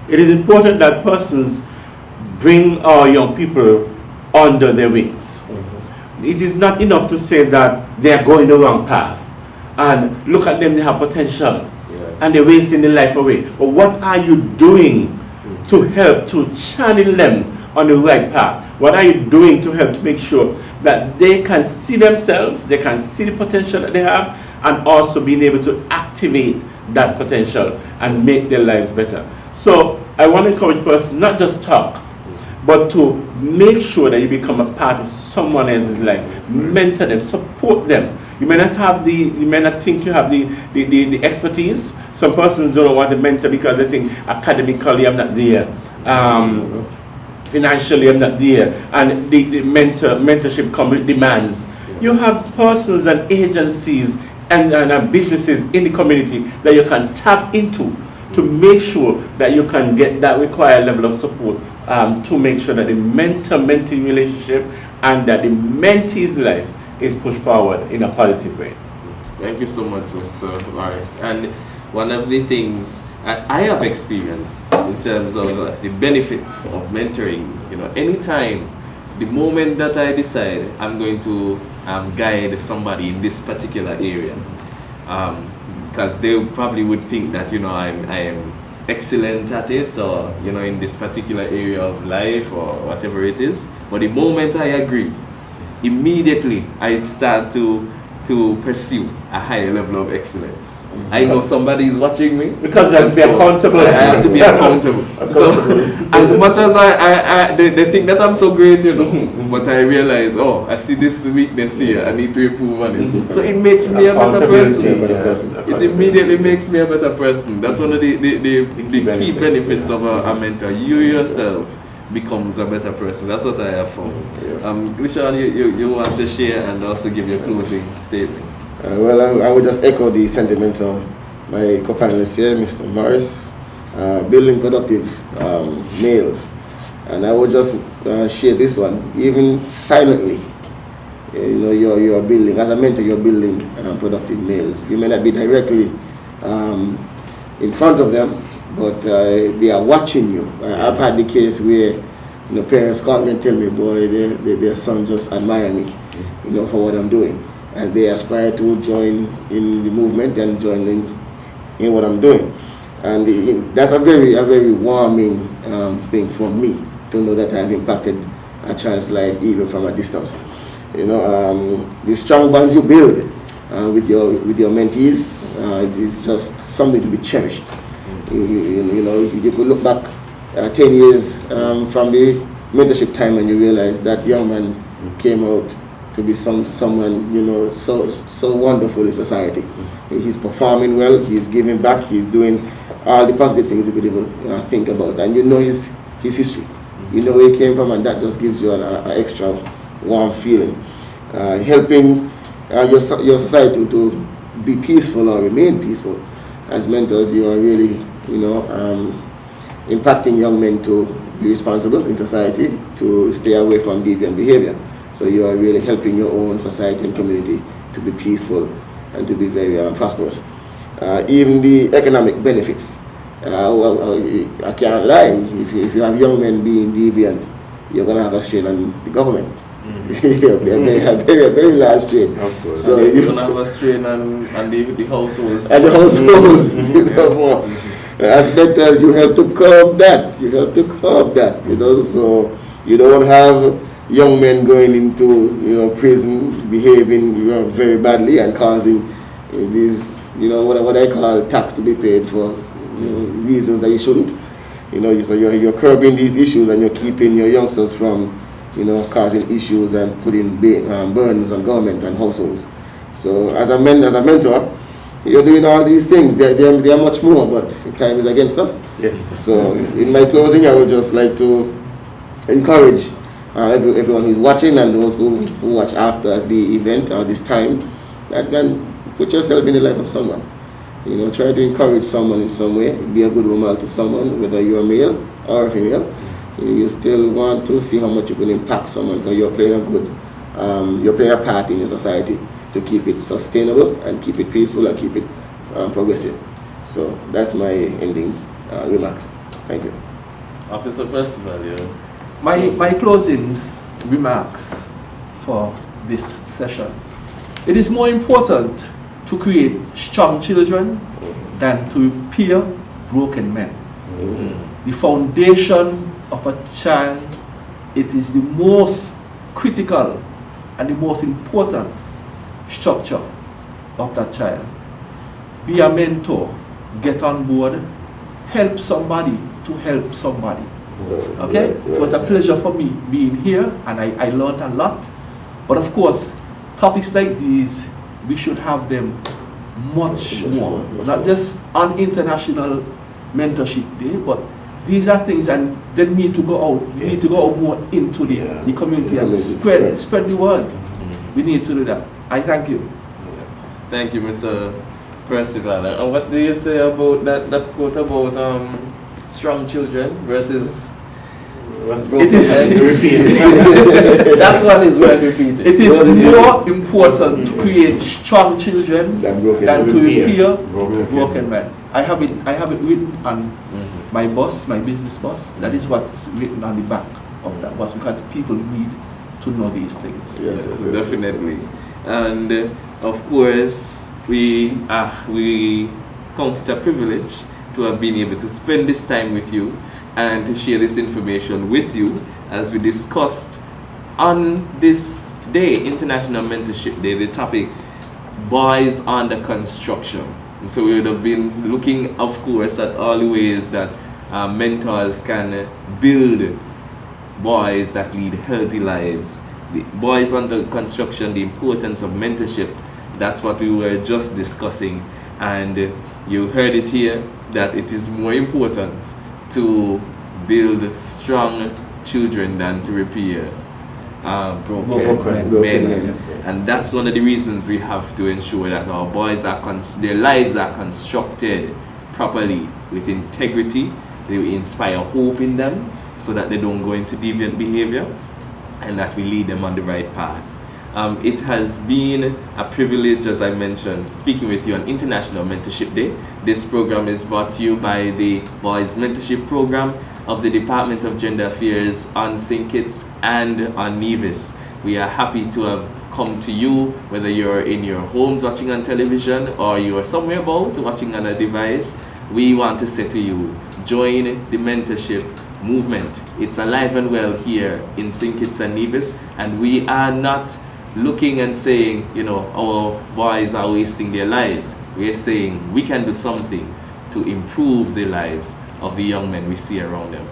it is important that persons bring our young people under their wings. It is not enough to say that they are going the wrong path and look at them, they have potential and they're wasting their life away. But what are you doing to help to channel them on the right path? What are you doing to help to make sure that they can see themselves, they can see the potential that they have, and also being able to activate that potential and make their lives better? So I want to encourage persons not just talk, but to make sure that you become a part of someone else's life. Mentor them, support them. You may not think you have the expertise. Some persons don't want to mentor because they think academically I'm not there, financially I'm not there, and the mentorship comes with demands. You have persons and agencies and businesses in the community that you can tap into to make sure that you can get that required level of support to make sure that the mentor-mentee relationship and that the mentee's life is pushed forward in a positive way.
Thank you so much, Mr. Morris. And one of the things I have experienced in terms of the benefits of mentoring, anytime, the moment that I decide I'm going to guide somebody in this particular area, because they probably would think that, I am excellent at it, or, in this particular area of life or whatever it is. But the moment I agree, immediately I start to pursue a higher level of excellence. I know somebody is watching me.
Because you have to be accountable.
I have to be accountable. So, as much as they think that I'm so great, but I realize, I see this weakness here, I need to improve on it. So it makes me a better person. It immediately makes me a better person. That's one of the key benefits of a mentor. You yourself becomes a better person. That's what I have found.
Yes.
Desean, you want to share and also give your closing statement?
Well, I would just echo the sentiments of my co-panelists here, Mr. Morris, building productive males. And I would just share this one, even silently. You're building, as a mentor, you're building productive males. You may not be directly in front of them, but they are watching you. I've had the case where parents call me and tell me, boy, their son just admire me, for what I'm doing. And they aspire to join in the movement and join in what I'm doing. And that's a very warming thing for me to know that I've impacted a child's life even from a distance. The strong bonds you build with your mentees, it is just something to be cherished. You could look back 10 years from the mentorship time and you realize that young man came out to be someone so wonderful in society. He's performing well, he's giving back, he's doing all the positive things you could even think about, and his history. You know where he came from, and that just gives you an extra warm feeling. Helping your society to be peaceful or remain peaceful. As mentors, you are really impacting young men to be responsible in society, to stay away from deviant behavior. So you are really helping your own society and community to be peaceful and to be very prosperous. Even the economic benefits. I can't lie. If you have young men being deviant, you're going to have a strain on the government. a very large strain.
Of course.
So you're going to have a strain on the households.
And the households. As mentors, you have to curb that. So you don't have young men going into prison, behaving very badly and causing these what I call tax to be paid for reasons that you shouldn't. So you're curbing these issues and you're keeping your youngsters from causing issues and putting burdens on government and households. So as a mentor, you're doing all these things. They are much more, but time is against us.
Yes. So
in my closing, I would just like to encourage everyone who's watching and those who watch after the event or this time, that man, put yourself in the life of someone. Try to encourage someone in some way. Be a good role model to someone, whether you're a male or a female. You still want to see how much you can impact someone, because you're playing a part in your society to keep it sustainable and keep it peaceful and keep it progressive. So that's my ending remarks. Thank you.
Officer Percival, yeah.
My closing remarks for this session. It is more important to create strong children than to repair broken men. The foundation of a child, it is the most critical and the most important structure of that child. Be a mentor, get on board, help somebody to help somebody. Okay? It was a pleasure for me being here, and I learned a lot. But of course, topics like these, we should have them much more. Not just on International Mentorship Day, but these are things, and they need to go out. We need to go out more into the community and spread the word. We need to do that. I thank you.
Thank you, Mr. Percival. And what do you say about that quote about strong children versus
It is.
That one is worth repeating.
It is more important to create strong children
than
to repair broken men. I have it written on my boss, my business boss. That is what's written on the back of that boss, because people need to know these things.
Yes, definitely. And of course, we count it a privilege to have been able to spend this time with you and to share this information with you as we discussed on this day, International Mentorship Day, the topic, boys under construction. And so we would have been looking, of course, at all the ways that mentors can build boys that lead healthy lives. The boys under construction, the importance of mentorship, that's what we were just discussing. And you heard it here, that it is more important to build strong children than to repair broken men. And that's one of the reasons we have to ensure that our boys their lives are constructed properly with integrity. They inspire hope in them so that they don't go into deviant behavior, and that we lead them on the right path. It has been a privilege, as I mentioned, speaking with you on International Mentorship Day. This program is brought to you by the Boys Mentorship Program of the Department of Gender Affairs on St. Kitts and on Nevis. We are happy to have come to you, whether you're in your homes watching on television or you are somewhere about watching on a device. We want to say to you, join the mentorship movement. It's alive and well here in St. Kitts and Nevis, and we are not looking and saying, our boys are wasting their lives. We're saying we can do something to improve the lives of the young men we see around them.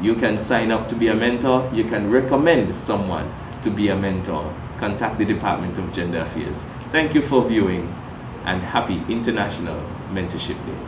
You can sign up to be a mentor. You can recommend someone to be a mentor. Contact the Department of Gender Affairs. Thank you for viewing, and happy International Mentorship Day.